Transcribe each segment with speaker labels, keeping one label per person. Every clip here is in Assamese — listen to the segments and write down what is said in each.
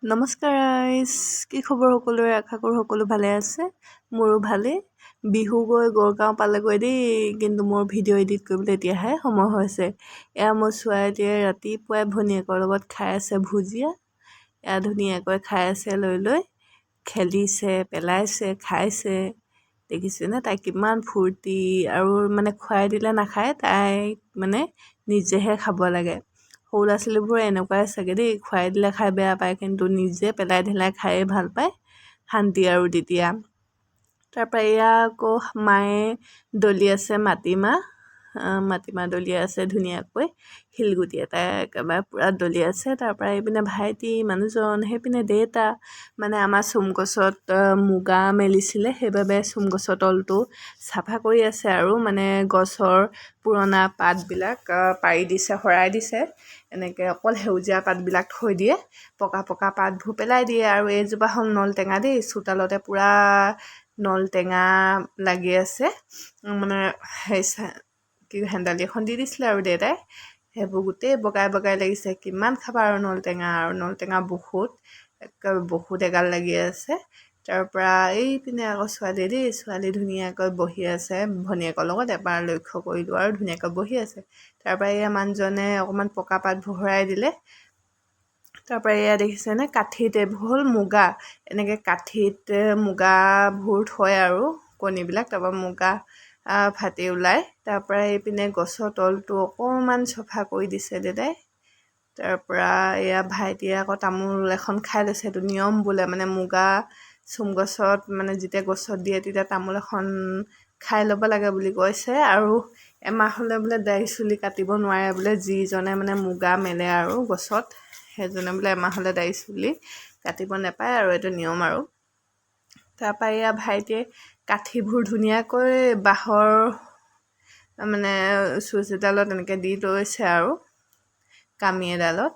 Speaker 1: নমস্কাৰ গাইজ, কি খবৰ সকলোৰে? আশা কৰোঁ সকলো ভালে আছে। মোৰো ভালেই। বিহু গৈ গড়গাঁও পালেগৈ দেই, কিন্তু মোৰ ভিডিঅ' এডিট কৰিবলৈ এতিয়াহে সময় হৈছে। এয়া মোৰ ছোৱালীয়ে ৰাতিপুৱাই ভনীয়েকৰ লগত খাই আছে ভুজিয়া। এয়া ধুনীয়াকৈ খাই আছে লৈ খেলিছে, পেলাইছে, খাইছে। দেখিছেনে তাই কিমান ফূৰ্তি, আৰু মানে খুৱাই দিলে নাখায়, তাই মানে নিজেহে খাব লাগে। সৰু ল'ৰা ছোৱালীবোৰে এনেকুৱাই চাগে দেই, খুৱাই দিলে খাই বেয়া পায়, কিন্তু নিজে পেলাই ঢেলাই খায়ে ভাল পায়, শান্তি আৰু তেতিয়া। তাৰপৰা এয়া আকৌ মায়ে দলি আছে মাটিমাহ দলিয়াই আছে ধুনীয়াকৈ, শিলগুটি এটাই একেবাৰে পূৰা দলি আছে। তাৰপৰা এইপিনে ভাইটি, মানুহজন, সেইপিনে দেউতা। মানে আমাৰ চোম গছত মুগা মেলিছিলে, সেইবাবে চোম গছৰ তলটো চাফা কৰি আছে আৰু মানে গছৰ পুৰণা পাতবিলাক পাৰি দিছে, সৰাই দিছে। এনেকৈ অকল সেউজীয়া পাতবিলাক থৈ দিয়ে, পকা পাতবোৰ পেলাই দিয়ে। আৰু এইজোপা হ'ল নলটেঙা দেই, চোতালতে পূৰা নলটেঙা লাগি আছে। মানে কি হেন্দালি এখন দি দিছিলে আৰু দেউতাই, সেইবোৰ গোটেই বগাই লাগিছে। কিমান খাবা আৰু নলটেঙা বহুত এগাল লাগি আছে। তাৰপৰা এইপিনে আকৌ ছোৱালী ধুনীয়াকৈ বহি আছে ভনীয়েকৰ লগত, এবাৰ লক্ষ্য কৰিলোঁ আৰু ধুনীয়াকৈ বহি আছে। তাৰপৰা এয়া মানুহজনে অকণমান পকা পাতবোৰ ভৰাই দিলে। তাৰপৰা এয়া দেখিছেনে, কাঠিত এইবোৰ হ'ল মুগা, এনেকৈ কাঠিত মুগাবোৰ থয় আৰু কণীবিলাক, তাৰপৰা মুগা ফাটি ওলায়। তাৰপৰা এইপিনে গছৰ তলটো অকণমান চফা কৰি দিছে দেউতাই। তাৰপৰা এয়া ভাইটিয়ে আকৌ তামোল এখন খাই লৈছে। সেইটো নিয়ম বোলে, মানে মুগা চোম গছত মানে যেতিয়া গছত দিয়ে তেতিয়া তামোল এখন খাই ল'ব লাগে বুলি কৈছে। আৰু এমাহ হ'লে বোলে দাড়ি চুলি কাটিব নোৱাৰে বোলে, যিজনে মানে মুগা মেলে আৰু গছত, সেইজনে বোলে এমাহ হ'লে দাড়ি চুলি কাটিব নাপায়, আৰু এইটো নিয়ম আৰু। তাৰপৰা এয়া ভাইটিয়ে কাঠিবোৰ ধুনীয়াকৈ বাঁহৰ মানে চুচ এডালত এনেকৈ দি লৈছে আৰু কামি এডালত।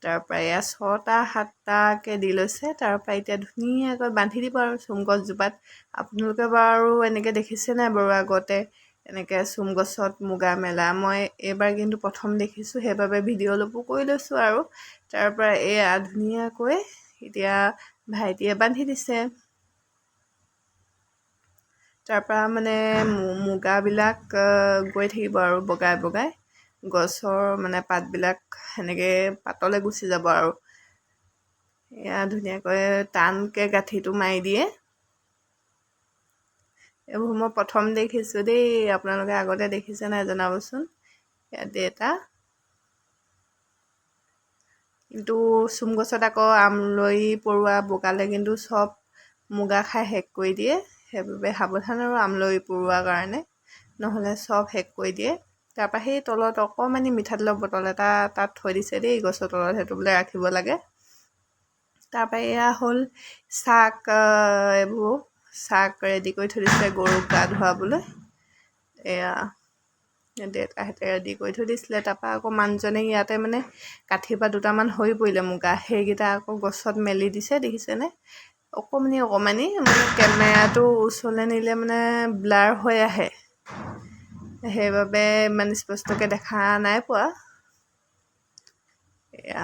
Speaker 1: তাৰপৰা এয়া 6টা 7টাকৈ দি লৈছে। তাৰপৰা এতিয়া ধুনীয়াকৈ বান্ধি দিব আৰু চোম গছজোপাত। আপোনালোকে বাৰু এনেকৈ দেখিছে নাই বাৰু আগতে এনেকৈ চোম গছত মুগা মেলা? মই এইবাৰ কিন্তু প্ৰথম দেখিছোঁ, সেইবাবে ভিডিঅ' অলপো কৰি লৈছোঁ আৰু। তাৰপৰা এয়া ধুনীয়াকৈ এতিয়া ভাইটিয়ে বান্ধি দিছে। তাৰপৰা মানে মুগাবিলাক গৈ থাকিব আৰু বগাই গছৰ মানে পাতবিলাক সেনেকৈ পাতলৈ গুচি যাব আৰু। এয়া ধুনীয়াকৈ টানকৈ গাঁঠিটো মাৰি দিয়ে। এইবোৰ মই প্ৰথম দেখিছোঁ দেই, আপোনালোকে আগতে দেখিছে নাই জনাবচোন। ইয়াত এটা কিন্তু চোম গছত আকৌ আমলৰি পৰুৱা বগালে কিন্তু চব মুগা খাই শেষ কৰি দিয়ে, সেইবাবে সাৱধান আৰু আমলৰি পৰুৱাৰ কাৰণে, নহ'লে চব শেষ কৰি দিয়ে। তাৰপৰা সেই তলত অকণমানি মিঠাতেলৰ বটল এটা তাত থৈ দিছে দেই গছৰ তলত, সেইটো বোলে ৰাখিব লাগে। তাৰপৰা এয়া হ'ল চাক ৰেডি কৰি থৈ দিছে গৰুক গা ধুৱাবলৈ। এয়া দেউতাহঁতে ৰেডি কৰি থৈ দিছিলে। তাৰপৰা আকৌ মানুহজনে ইয়াতে মানে কাঠিৰ পৰা দুটামান সৰি পৰিলে মুগা, সেইকেইটা আকৌ গছত মেলি দিছে। দেখিছেনে, অকণমানি মানে কেমেৰাটো ওচৰলৈ নিলে মানে ব্লাৰ হৈ আহে, সেইবাবে ইমান স্পষ্টকৈ দেখা নাই পোৱা। এয়া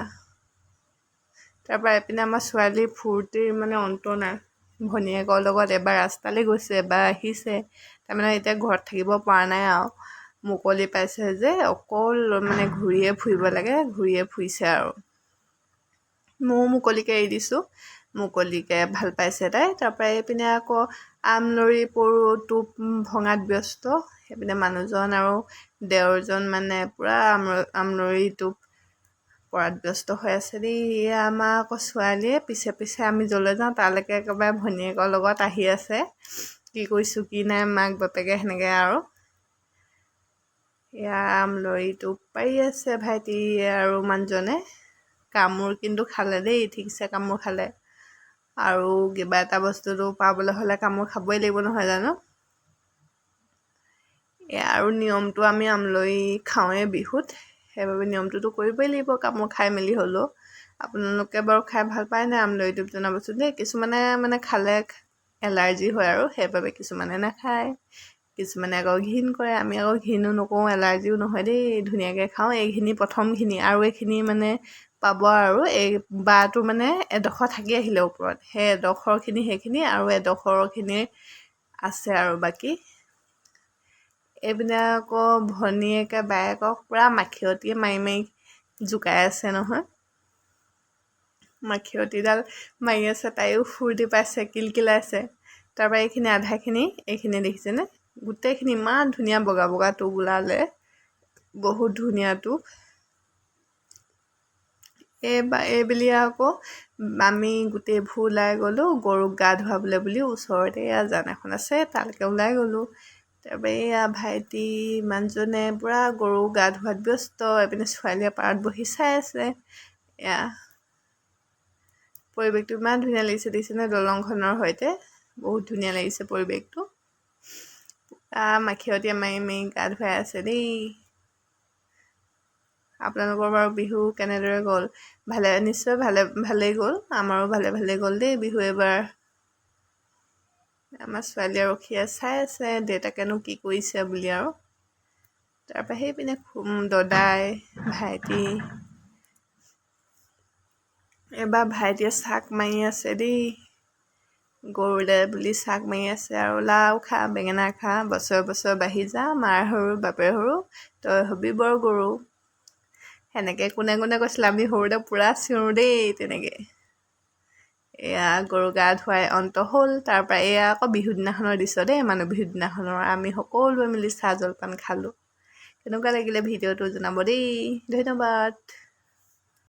Speaker 1: তাৰপৰা এইপিনে আমাৰ ছোৱালীৰ ফূৰ্তিৰ মানে অন্ত নাই। ভনীয়েকৰ লগত এবাৰ ৰাস্তালৈ গৈছে, এবাৰ আহিছে। তাৰমানে এতিয়া ঘৰত থাকিব পৰা নাই আৰু, মুকলি পাইছে যে অকল মানে ঘূৰিয়ে ফুৰিব লাগে, ঘূৰিয়ে ফুৰিছে আৰু। ময়ো মুকলিকৈ এৰি দিছোঁ, মুকলিকৈ ভাল পাইছে তাই। তাৰপৰা এইপিনে আকৌ আমলৰি পৰু টোপ ভঙাত ব্যস্ত। সেইপিনে মানুহজন আৰু দেওৰজন মানে পূৰা আমলৰি টোপ পৰাত ব্যস্ত হৈ আছে দেই। এয়া আমাৰ আকৌ ছোৱালীয়ে পিছে আমি য'লৈ যাওঁ তালৈকে একেবাৰে ভনীয়েকৰ লগত আহি আছে, কি কৰিছোঁ কি নাই মাক বাপেকে সেনেকৈ আৰু। এয়া আমলৰি টোপ পাৰি আছে ভাইটি আৰু মানুহজনে। কামোৰ কিন্তু খালে দেই, ঠিকছে কামোৰ খালে। আৰু কিবা এটা বস্তুটো পাবলৈ হ'লে কামোৰ খাবই লাগিব, নহয় জানো? আৰু নিয়মটো আমি আমলৰি খাওঁৱেই বিহুত, সেইবাবে নিয়মটোতো কৰিবই লাগিব কামোৰ খাই মেলি হ'লেও। আপোনালোকে বাৰু খাই ভাল পায় নাই আমলৰি টোপ জনাবচোন দেই। কিছুমানে মানে খালে এলাৰ্জি হয় আৰু, সেইবাবে কিছুমানে নাখায়, কিছুমানে আকৌ ঘিণ কৰে। আমি আকৌ ঘিণো নকৰোঁ, এলাৰ্জিও নহয় দেই, ধুনীয়াকৈ খাওঁ। এইখিনি প্ৰথমখিনি, আৰু এইখিনি মানে পাব আৰু এই বাটো মানে এডোখৰ থাকি আহিলে ওপৰত সেই এডোখৰখিনি সেইখিনি আৰু এডোখৰখিনি আছে আৰু বাকী এইপিনে আকৌ ভনীয়েকে বায়েকক পূৰা মাখিয়তীয়ে মাৰি মাৰি জোকাই আছে নহয় মাখিয়তীডাল মাৰি আছে তাইও ফূৰ্তি পাইছে কিলকিলাইছে তাৰপৰা এইখিনি আধাখিনি এইখিনি দেখিছেনে গোটেইখিনি ইমান ধুনীয়া বগা বগা টোপ ওলালে বহুত ধুনীয়া টোপ এইবুলি আকৌ আমি গোটেইবোৰ ওলাই গ'লোঁ গৰুক গা ধুৱাবলৈ বুলি ওচৰতে জান এখন আছে তালৈকে ওলাই গ'লোঁ তাৰপৰা এয়া ভাইটি মানুহজনে পূৰা গৰু গা ধোৱাত ব্যস্ত এইপিনে ছোৱালীয়ে পাৰত বহি চাই আছে এয়া পৰিৱেশটো ইমান ধুনীয়া লাগিছে দেখিছেনে দলংখনৰ সৈতে বহুত ধুনীয়া লাগিছে পৰিৱেশটো মাখিয়তীয়ে মাৰি মাৰি গা ধুৱাই আছে দেই আপোনালোকৰ বাৰু বিহু কেনেদৰে গ'ল নিশ্চয় ভালেই গ'ল আমাৰো ভালে গ'ল দেই বিহু এবাৰ আমাৰ ছোৱালীয়ে ৰখীয়ে চাই আছে দেউতাকেনো কি কৰিছে বুলি আৰু তাৰপৰা সেইপিনে দদাই ভাইটি এবাৰ ভাইটিয়ে চাক মাৰি আছে দেই গৰুলে বুলি চাক মাৰি আছে আৰু লাও খা বেঙেনা খা বছৰে বছৰে বাঢ়ি যা মাৰ সৰু বাপেৰ সৰু তই হবি বৰ গৰু সেনেকৈ কোনে কোনে কৈছিলে আমি সৰুতে পূৰা চিঞৰোঁ দেই তেনেকৈ এয়া গৰু গা ধুৱাই অন্ত হ'ল তাৰপৰা এয়া আকৌ বিহু দিনাখনৰ দৃশ্য দেই মানুহ বিহু দিনাখনৰ আমি সকলোৱে মিলি চাহ জলপান খালোঁ কেনেকুৱা লাগিলে ভিডিঅ'টো জনাব দেই ধন্যবাদ